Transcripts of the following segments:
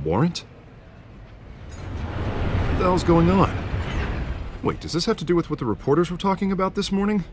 warrant? What the hell's going on? Wait, does this have to do with what the reporters were talking about this morning?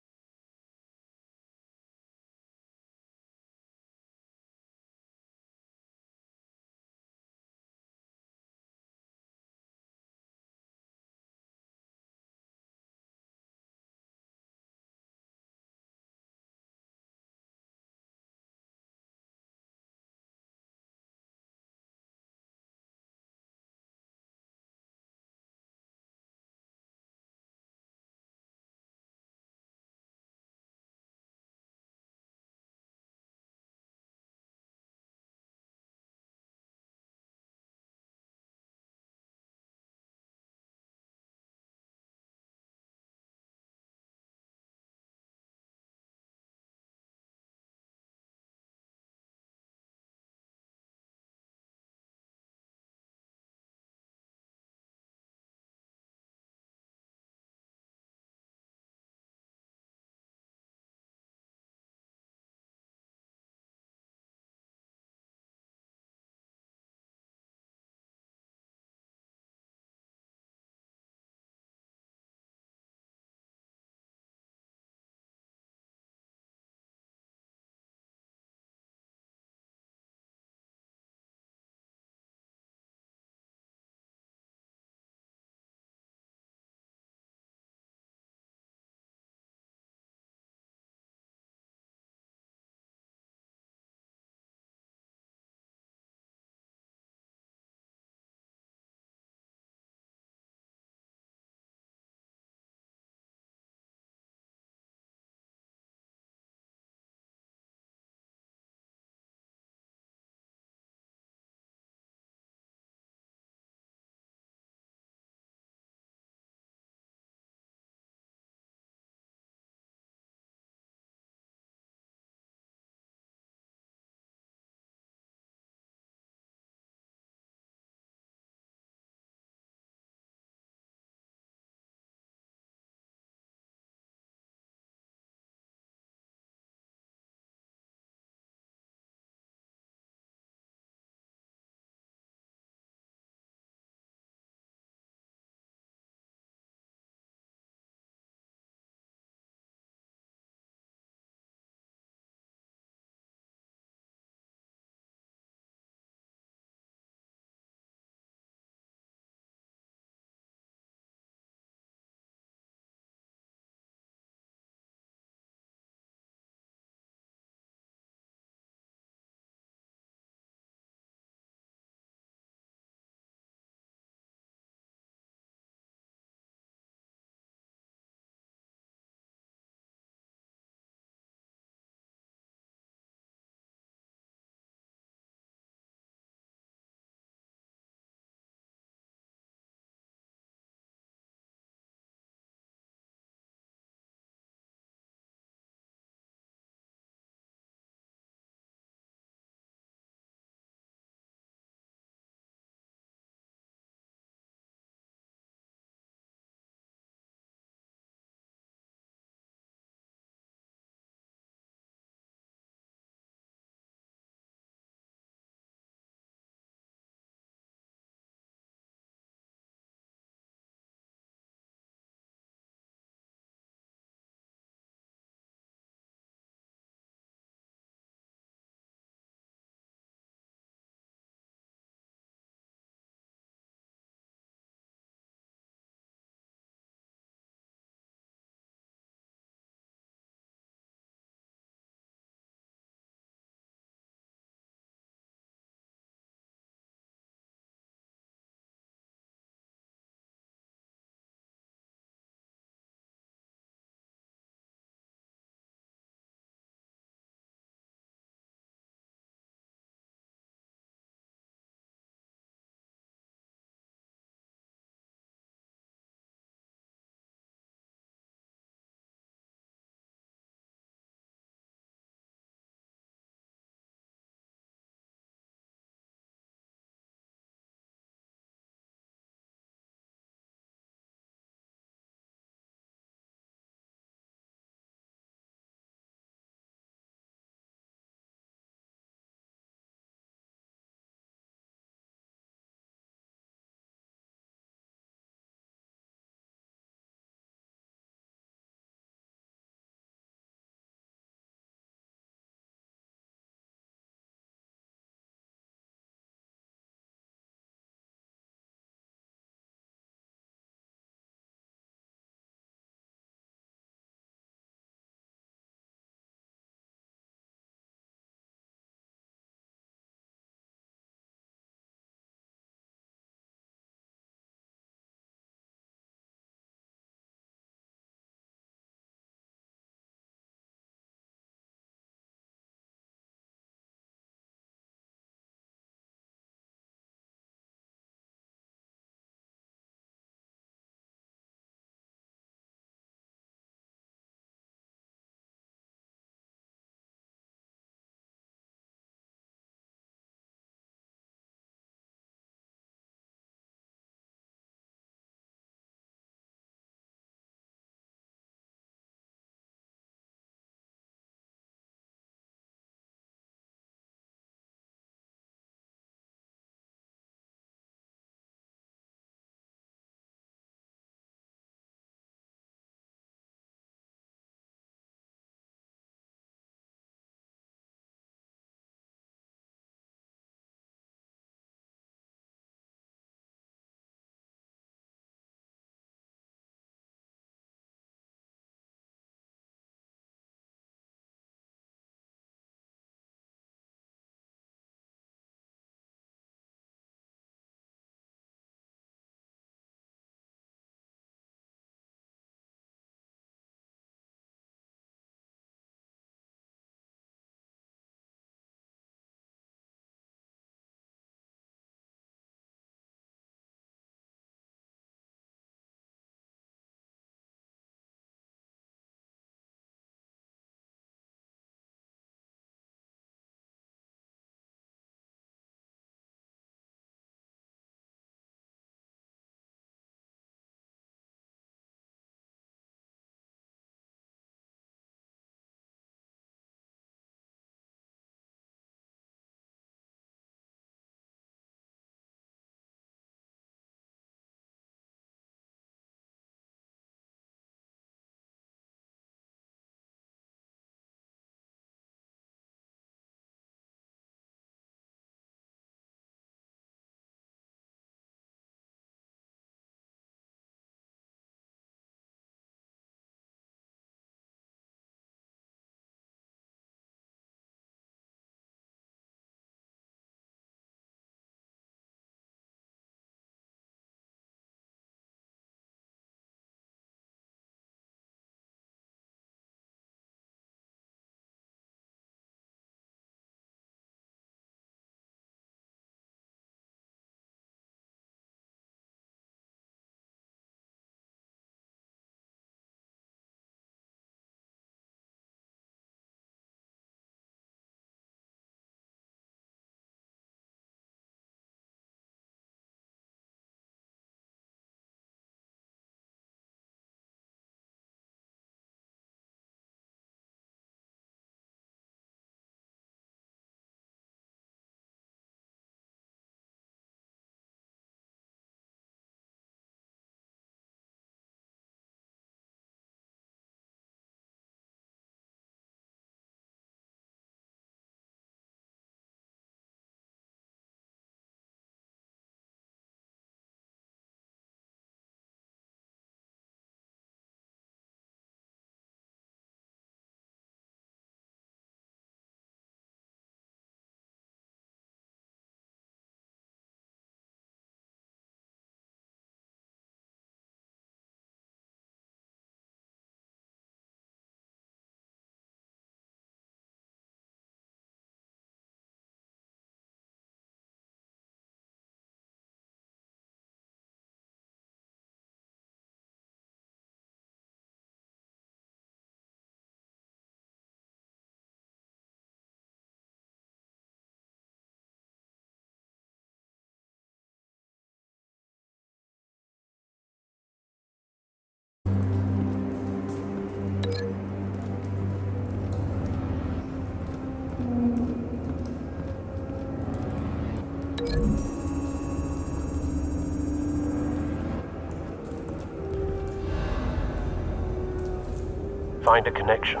Find a connection.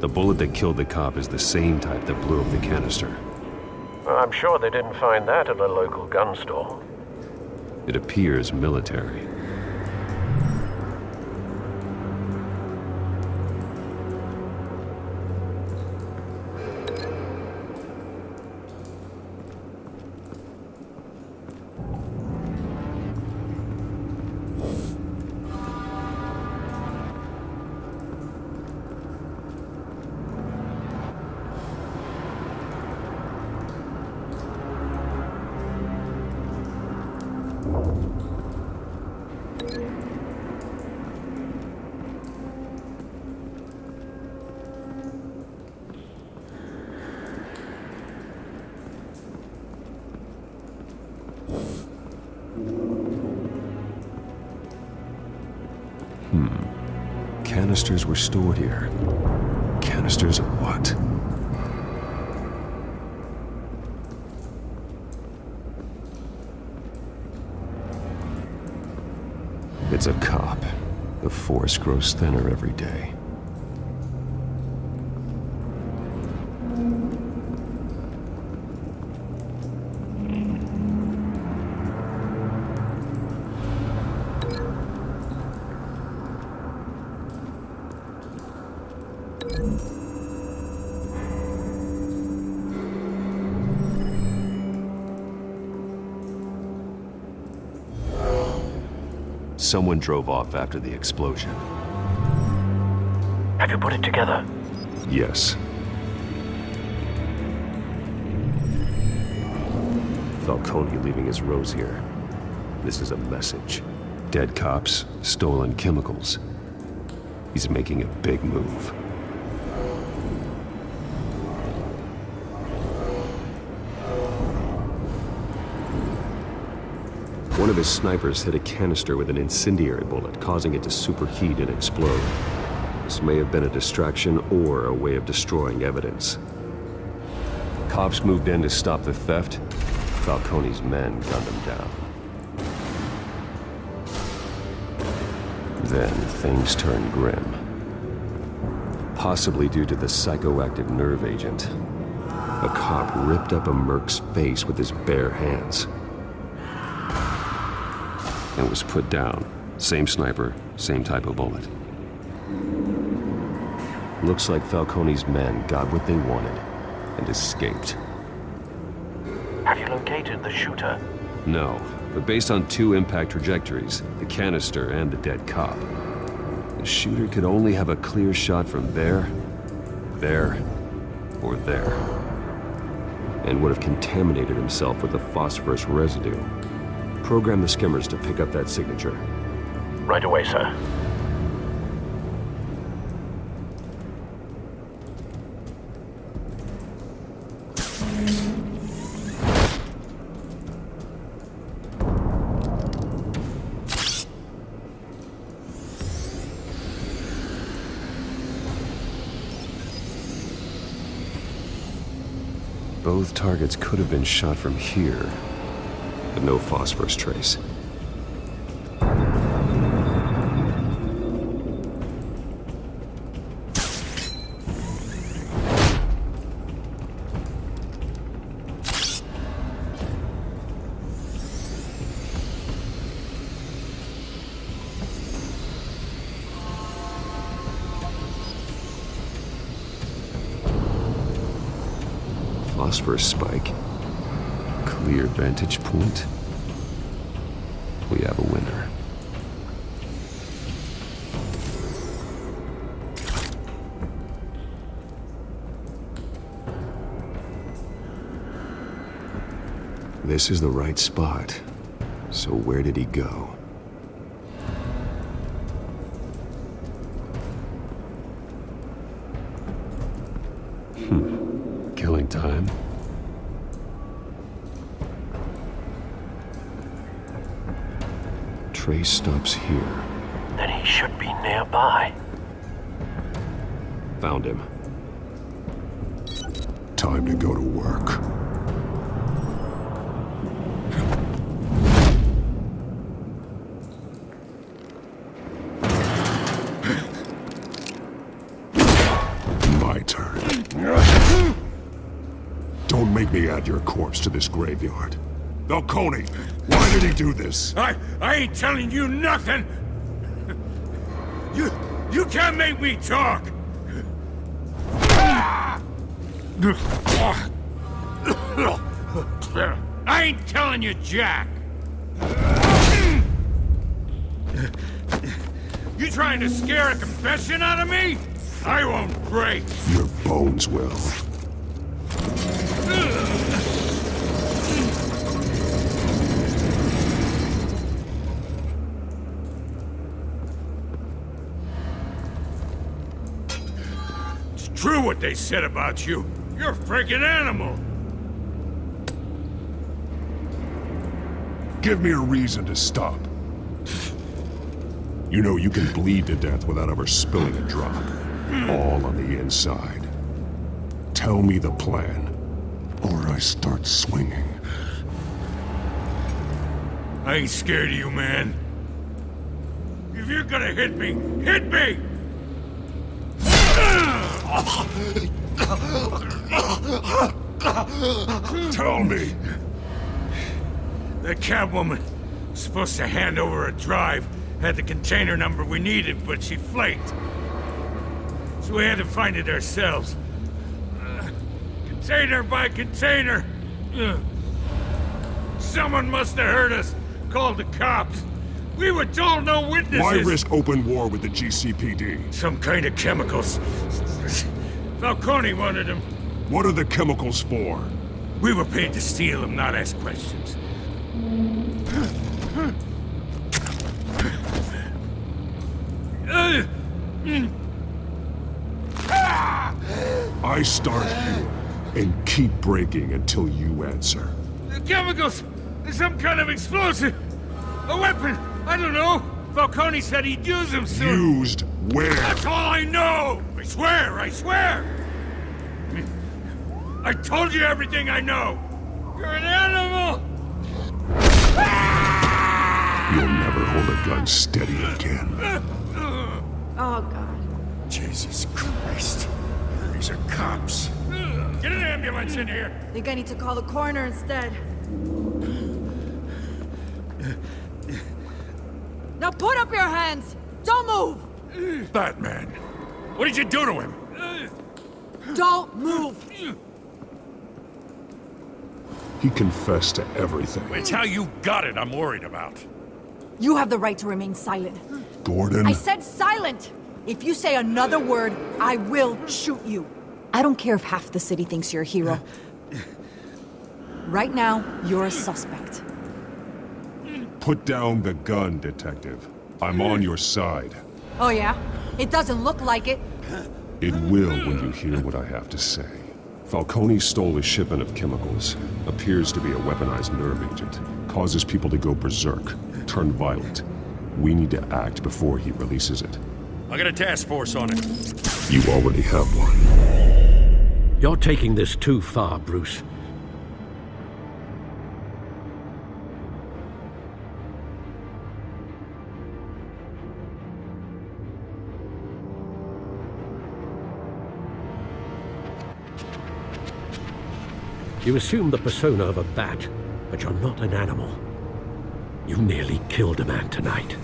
The bullet that killed the cop is the same type that blew up the canister. I'm sure they didn't find that at a local gun store. It appears military. Canisters were stored here. Canisters of what? It's a cop. The force grows thinner every day. Someone drove off after the explosion. Have you put it together? Yes. Falcone leaving his rose here. This is a message. Dead cops, stolen chemicals. He's making a big move. One of his snipers hit a canister with an incendiary bullet, causing it to superheat and explode. This may have been a distraction or a way of destroying evidence. Cops moved in to stop the theft. Falcone's men gunned him down. Then things turned grim. Possibly due to the psychoactive nerve agent. A cop ripped up a merc's face with his bare hands. And was put down. Same sniper, same type of bullet. Looks like Falcone's men got what they wanted and escaped. Have you located the shooter? No, but based on two impact trajectories, the canister and the dead cop, the shooter could only have a clear shot from there, or there, and would have contaminated himself with the phosphorus residue. Program the skimmers to pick up that signature. Right away, sir. Both targets could have been shot from here, but no phosphorus trace. Phosphorus spike. Clear vantage point. We have a winner. This is the right spot. So where did he go? Killing time. Trace stops here. Then he should be nearby. Found him. Time to go to work. My turn. Don't make me add your corpse to this graveyard. Falcone, why did he do this? I ain't telling you nothing! You can't make me talk! I ain't telling you jack! You trying to scare a confession out of me? I won't break! Your bones will. It's true what they said about you. You're a freaking animal! Give me a reason to stop. You know you can bleed to death without ever spilling a drop. All on the inside. Tell me the plan, or I start swinging. I ain't scared of you, man. If you're gonna hit me, hit me! Tell me! The Catwoman was supposed to hand over a drive, had the container number we needed, but she flaked. So we had to find it ourselves. Container by container. Someone must have heard us, called the cops. We were told no witnesses. Why risk open war with the GCPD? Some kind of chemicals. Falcone wanted them. What are the chemicals for? We were paid to steal them, not ask questions. I start here and keep breaking until you answer. The chemicals! Some kind of explosive! A weapon! I don't know! Falcone said he'd use them soon! Used where? That's all I know! I swear! I swear! I told you everything I know! You're an animal! You'll never hold a gun steady again. Oh, God. Jesus Christ. These are cops. Get an ambulance in here! Think I need to call the coroner instead. Now put up your hands! Don't move! Batman, what did you do to him? Don't move! He confessed to everything. It's how you got it I'm worried about. You have the right to remain silent. Gordon? I said silent! If you say another word, I will shoot you. I don't care if half the city thinks you're a hero. Right now, you're a suspect. Put down the gun, Detective. I'm on your side. Oh yeah? It doesn't look like it. It will when you hear what I have to say. Falcone stole a shipment of chemicals. Appears to be a weaponized nerve agent. Causes people to go berserk, turn violent. We need to act before he releases it. I got a task force on it. You already have one. You're taking this too far, Bruce. You assume the persona of a bat, but you're not an animal. You nearly killed a man tonight.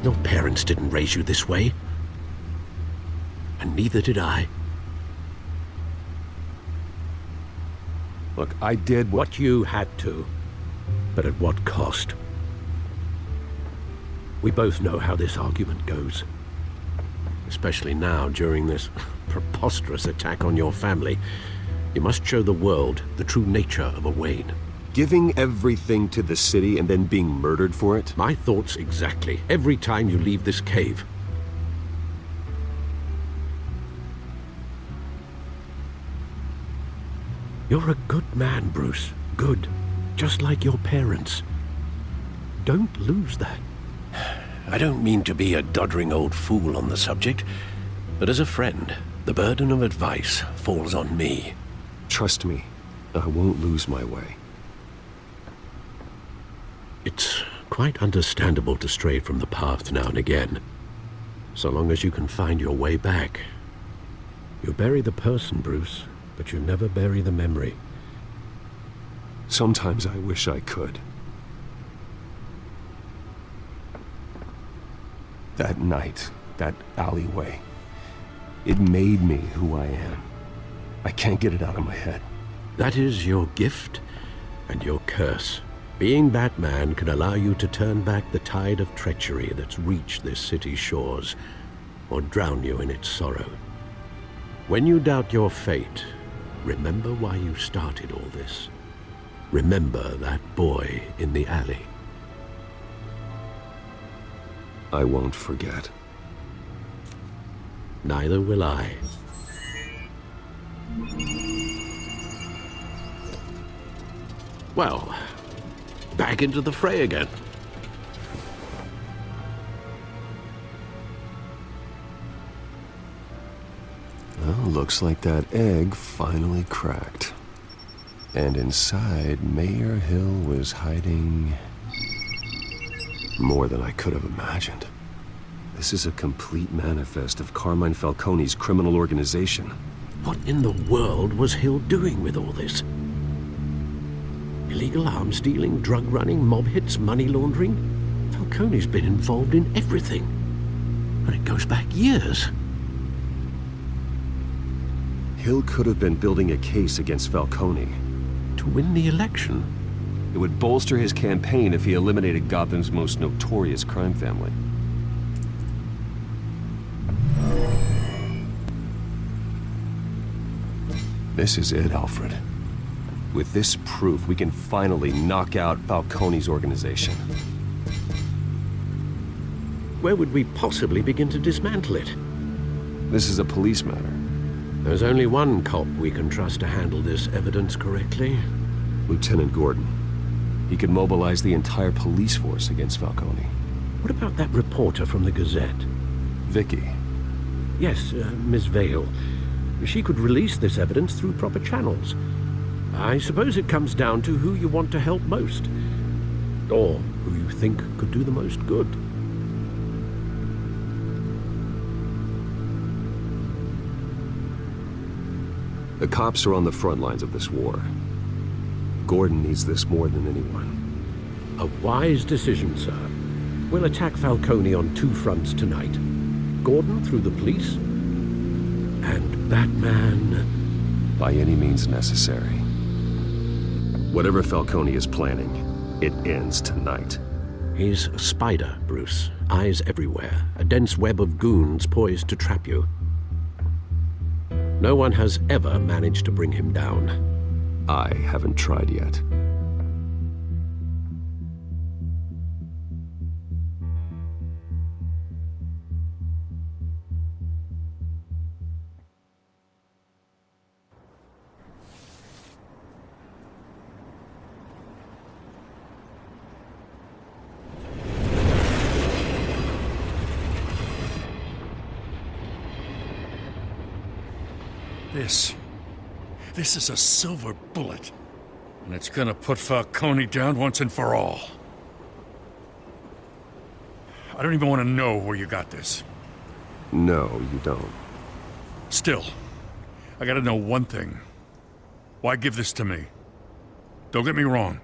Your parents didn't raise you this way. And neither did I. Look, I did What you had to, but at what cost? We both know how this argument goes. Especially now, during this preposterous attack on your family. You must show the world the true nature of a Wayne. Giving everything to the city and then being murdered for it? My thoughts exactly. Every time you leave this cave. You're a good man, Bruce. Good. Just like your parents. Don't lose that. I don't mean to be a doddering old fool on the subject, But as a friend, the burden of advice falls on me. Trust me, I won't lose my way. It's quite understandable to stray from the path now and again, so long as you can find your way back. You bury the person, Bruce, but you never bury the memory. Sometimes I wish I could. That night, that alleyway, it made me who I am. I can't get it out of my head. That is your gift and your curse. Being Batman can allow you to turn back the tide of treachery that's reached this city's shores, or drown you in its sorrow. When you doubt your fate, remember why you started all this. Remember that boy in the alley. I won't forget. Neither will I. Well, back into the fray again. Well, looks like that egg finally cracked. And inside, Mayor Hill was hiding more than I could have imagined. This is a complete manifest of Carmine Falcone's criminal organization. What in the world was Hill doing with all this? Illegal arms dealing, drug running, mob hits, money laundering? Falcone's been involved in everything. And it goes back years. Hill could have been building a case against Falcone. To win the election? It would bolster his campaign if he eliminated Gotham's most notorious crime family. This is it, Alfred. With this proof, we can finally knock out Falcone's organization. Where would we possibly begin to dismantle it? This is a police matter. There's only one cop we can trust to handle this evidence correctly. Lieutenant Gordon. He could mobilize the entire police force against Falcone. What about that reporter from the Gazette? Vicky. Yes, Miss Vale. She could release this evidence through proper channels. I suppose it comes down to who you want to help most. Or who you think could do the most good. The cops are on the front lines of this war. Gordon needs this more than anyone. A wise decision, sir. We'll attack Falcone on two fronts tonight. Gordon through the police, and Batman... by any means necessary. Whatever Falcone is planning, it ends tonight. He's a spider, Bruce. Eyes everywhere. A dense web of goons poised to trap you. No one has ever managed to bring him down. I haven't tried yet. This is a silver bullet. And it's gonna put Falcone down once and for all. I don't even want to know where you got this. No, you don't. Still, I gotta know one thing. Why give this to me? Don't get me wrong.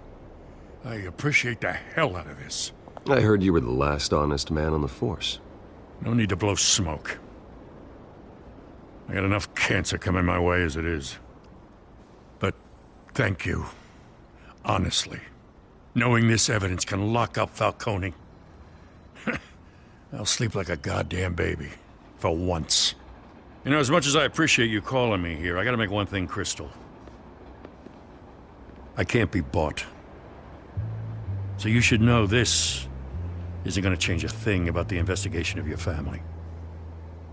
I appreciate the hell out of this. I heard you were the last honest man on the force. No need to blow smoke. I got enough cancer coming my way as it is. But thank you. Honestly. Knowing this evidence can lock up Falcone. I'll sleep like a goddamn baby. For once. You know, as much as I appreciate you calling me here, I gotta make one thing crystal. I can't be bought. So you should know this isn't gonna change a thing about the investigation of your family.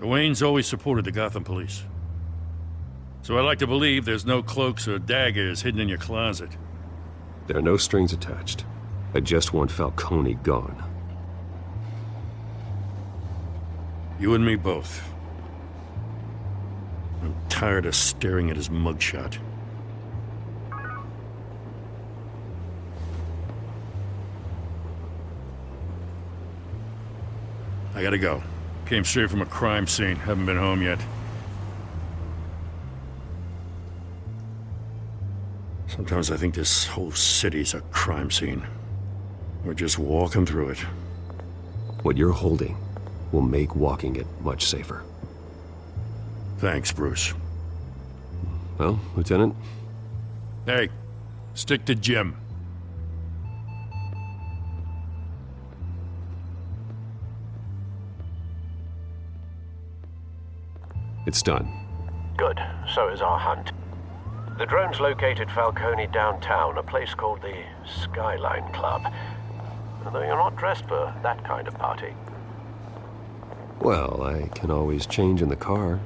The Waynes always supported the Gotham police. So I like to believe there's no cloaks or daggers hidden in your closet. There are no strings attached. I just want Falcone gone. You and me both. tired of staring at his mugshot. I gotta go. Came straight from a crime scene. Haven't been home yet. Sometimes I think this whole city's a crime scene. We're just walking through it. What you're holding will make walking it much safer. Thanks, Bruce. Well, Lieutenant? Hey, stick to Jim. It's done. Good. So is our hunt. The drones located Falcone downtown, a place called the Skyline Club. Though you're not dressed for that kind of party. Well, I can always change in the car.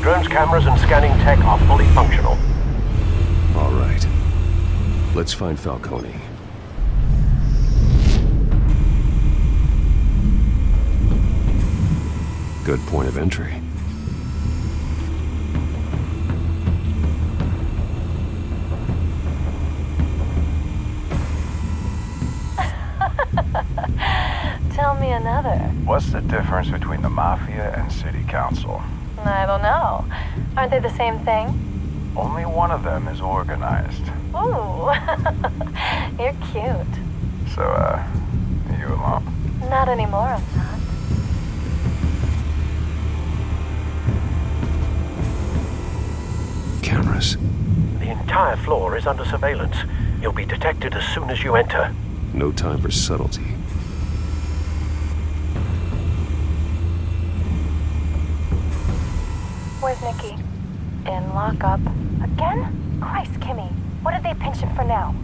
Drone's cameras and scanning tech are fully functional. All right. Let's find Falcone. Good point of entry. Tell me another. What's the difference between the Mafia and City Council? I don't know. Aren't they the same thing? Only one of them is organized. Ooh, you're cute. So, you alone? Not anymore, I'm not. Cameras. The entire floor is under surveillance. You'll be detected as soon as you enter. No time for subtlety. Where's Nicky? In lockup. Again? Christ, Kimmy. What did they pinch him for now?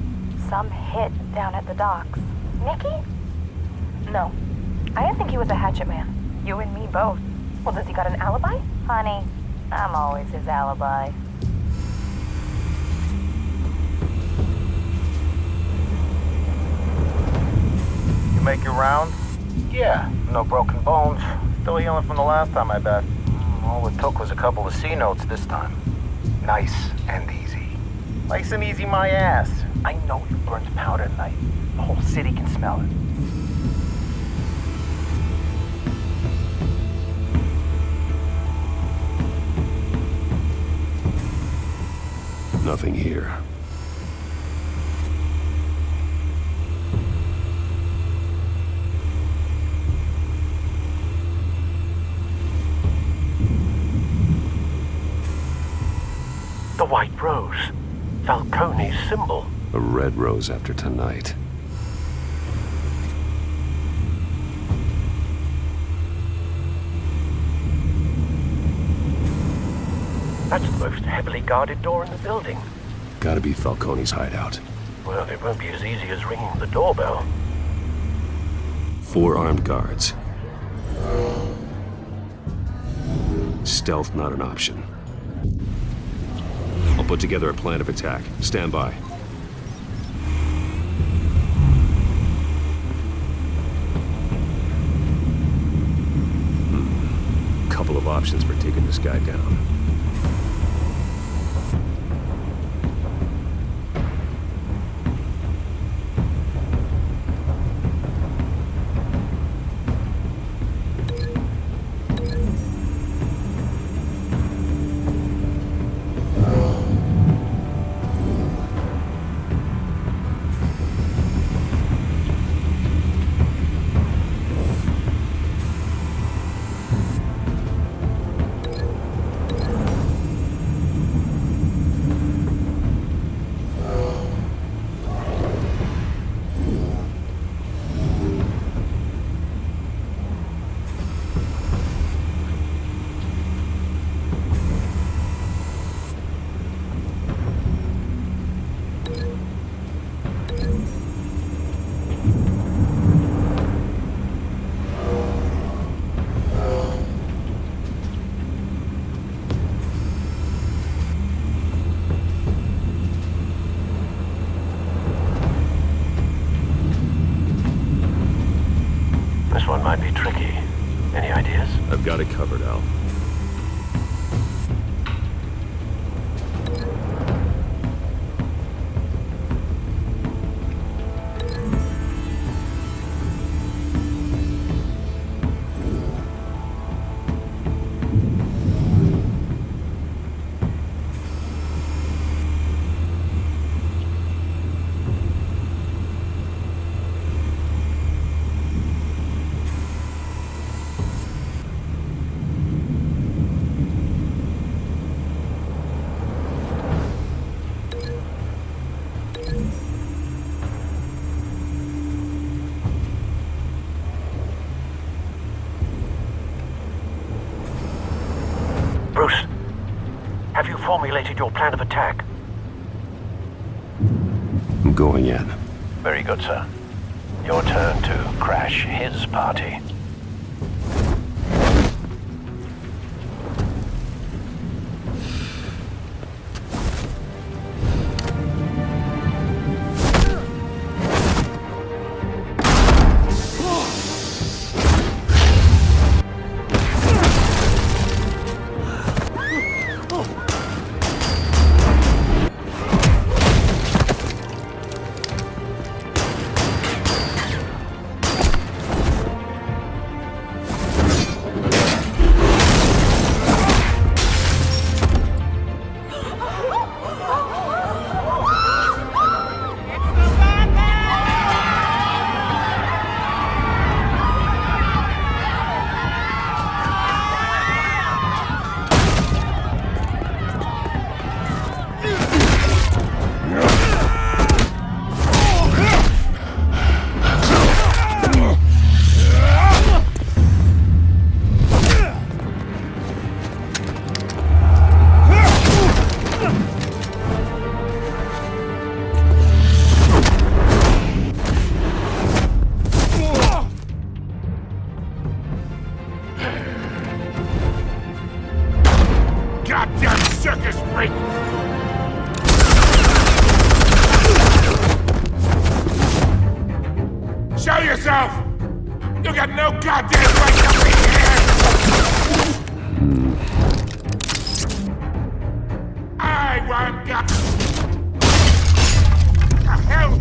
Some hit down at the docks. Nicky? No. I didn't think he was a hatchet man. You and me both. Well, does he got an alibi? Honey, I'm always his alibi. You make your round? Yeah, no broken bones. Still healing from the last time, I bet. All it took was a couple of C notes this time. Nice and easy. Nice and easy my ass. I know you burned powder tonight. The whole city can smell it. Nothing here. The white rose. Falcone's symbol. A red rose after tonight. That's the most heavily guarded door in the building. Gotta be Falcone's hideout. Well, it won't be as easy as ringing the doorbell. 4 armed guards. Stealth not an option. I'll put together a plan of attack. Stand by. Couple of options for taking this guy down. This one might be tricky. Any ideas? I've got it covered, Al. Bruce, have you formulated your plan of attack? I'm going in. Very good, sir. Your turn to crash his party. Goddamn circus freak! Show yourself! You got no goddamn right to be here! I want God. The hell?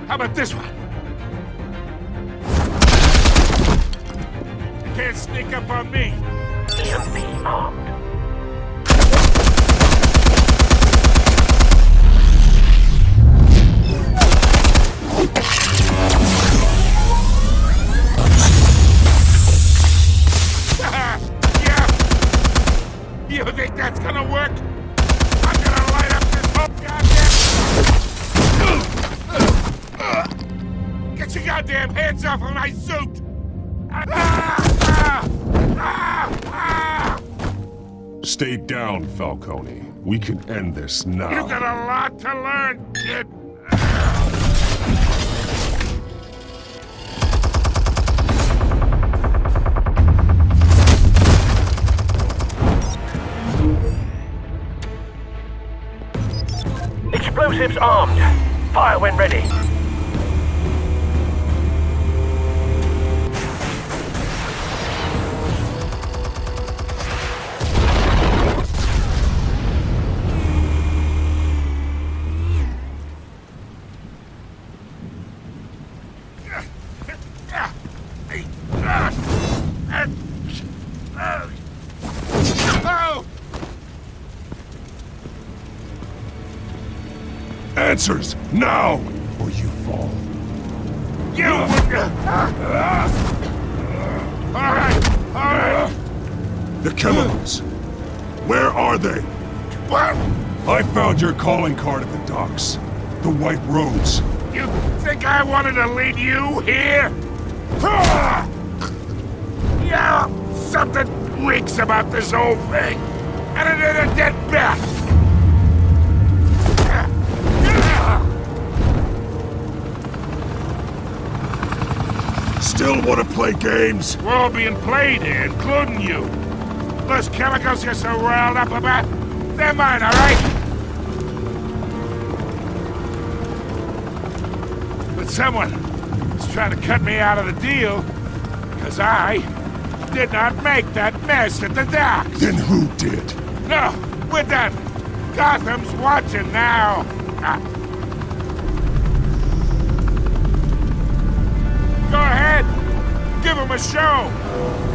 How about this one? Can't sneak up on me. EMP armed. Yeah. You think that's gonna work? I'm gonna light up this whole goddamn... Get your goddamn hands off of my suit! Stay down, Falcone. We can end this now. You got a lot to learn, kid. Explosives armed. Fire when ready. Answers, now, or you fall. You! All right. The chemicals. Where are they? What? I found your calling card at the docks. The White Rose. You think I wanted to lead you here? Yeah, something reeks about this whole thing. And it ain't a dead bat. still want to play games? We're all being played here, including you. Those chemicals you're so riled up about, they're mine, all right? But someone is trying to cut me out of the deal, because I did not make that mess at the docks. Then who did? No, we're done. Gotham's watching now. Go ahead. Give him a show.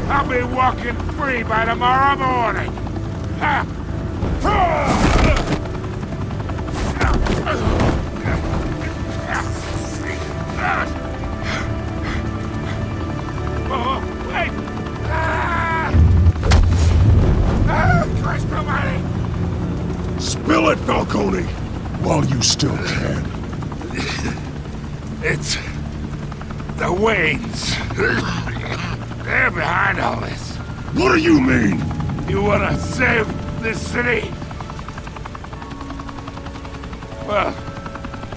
I'll be walking free by tomorrow morning. Ha! Oh, wait! Christ almighty! Spill it, Falcone! While you still can. It's... the Waynes. They're behind all this. What do you mean? You wanna save this city? Well,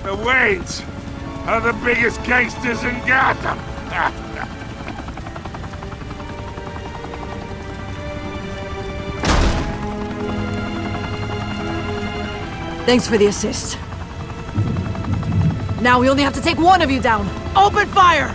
the Waynes are the biggest gangsters in Gotham. Thanks for the assist. Now we only have to take one of you down. Open fire!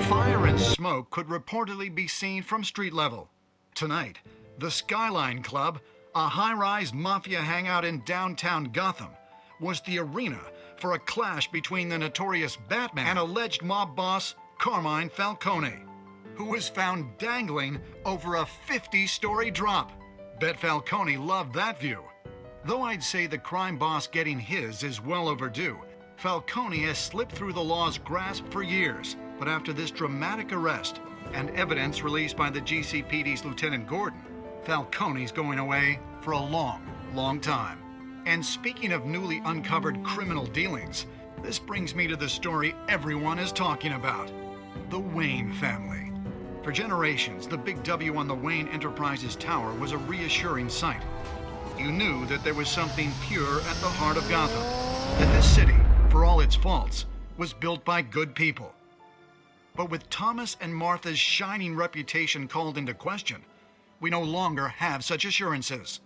Fire and smoke could reportedly be seen from street level. Tonight, the Skyline Club, a high-rise mafia hangout in downtown Gotham, was the arena for a clash between the notorious Batman and alleged mob boss Carmine Falcone, who was found dangling over a 50-story drop. Bet Falcone loved that view. Though I'd say the crime boss getting his is well overdue, Falcone has slipped through the law's grasp for years. But after this dramatic arrest and evidence released by the GCPD's Lieutenant Gordon, Falcone's going away for a long, long time. And speaking of newly uncovered criminal dealings, this brings me to the story everyone is talking about. The Wayne family. For generations, the big W on the Wayne Enterprises Tower was a reassuring sight. You knew that there was something pure at the heart of Gotham. That this city, for all its faults, was built by good people. But with Thomas and Martha's shining reputation called into question, we no longer have such assurances.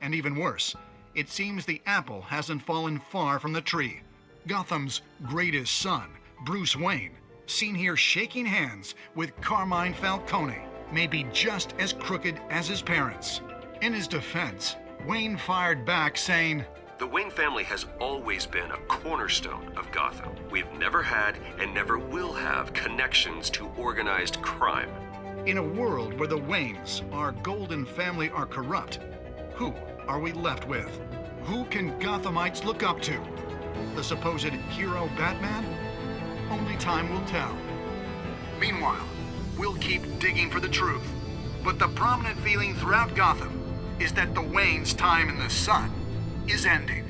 And even worse, it seems the apple hasn't fallen far from the tree. Gotham's greatest son, Bruce Wayne, seen here shaking hands with Carmine Falcone, may be just as crooked as his parents. In his defense, Wayne fired back saying, "The Wayne family has always been a cornerstone of Gotham. We've never had and never will have connections to organized crime." In a world where the Waynes, our golden family, are corrupt, who are we left with? Who can Gothamites look up to? The supposed hero Batman? Only time will tell. Meanwhile, we'll keep digging for the truth. But the prominent feeling throughout Gotham is that the Waynes' time in the sun is ending.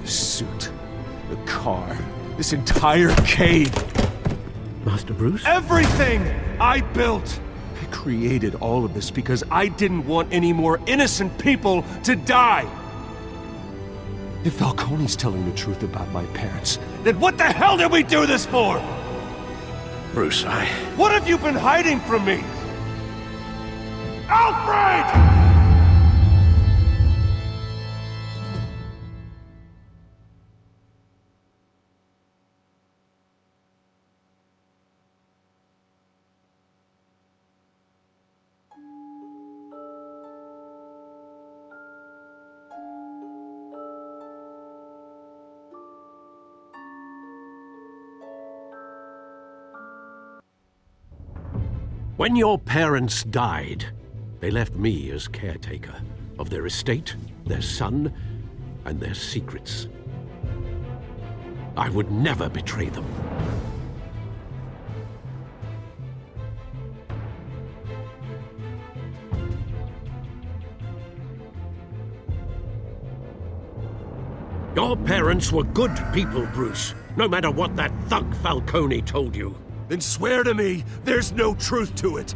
The suit, the car, this entire cave. Master Bruce? Everything I built! I created all of this because I didn't want any more innocent people to die! If Falcone's telling the truth about my parents, then what the hell did we do this for? Bruce, What have you been hiding from me? Alfred! When your parents died, they left me as caretaker of their estate, their son, and their secrets. I would never betray them. Your parents were good people, Bruce. No matter what that thug Falcone told you. Then swear to me there's no truth to it.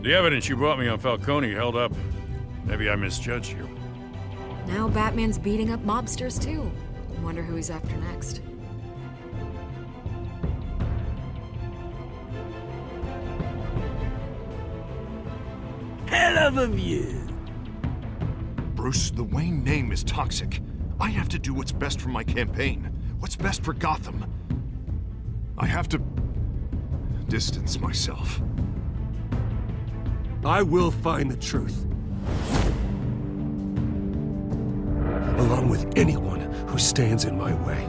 The evidence you brought me on Falcone held up. Maybe I misjudged you. Now Batman's beating up mobsters too. Wonder who he's after next. Hell of a view. Bruce, the Wayne name is toxic. I have to do what's best for my campaign. What's best for Gotham. I have to distance myself. I will find the truth. Along with anyone who stands in my way.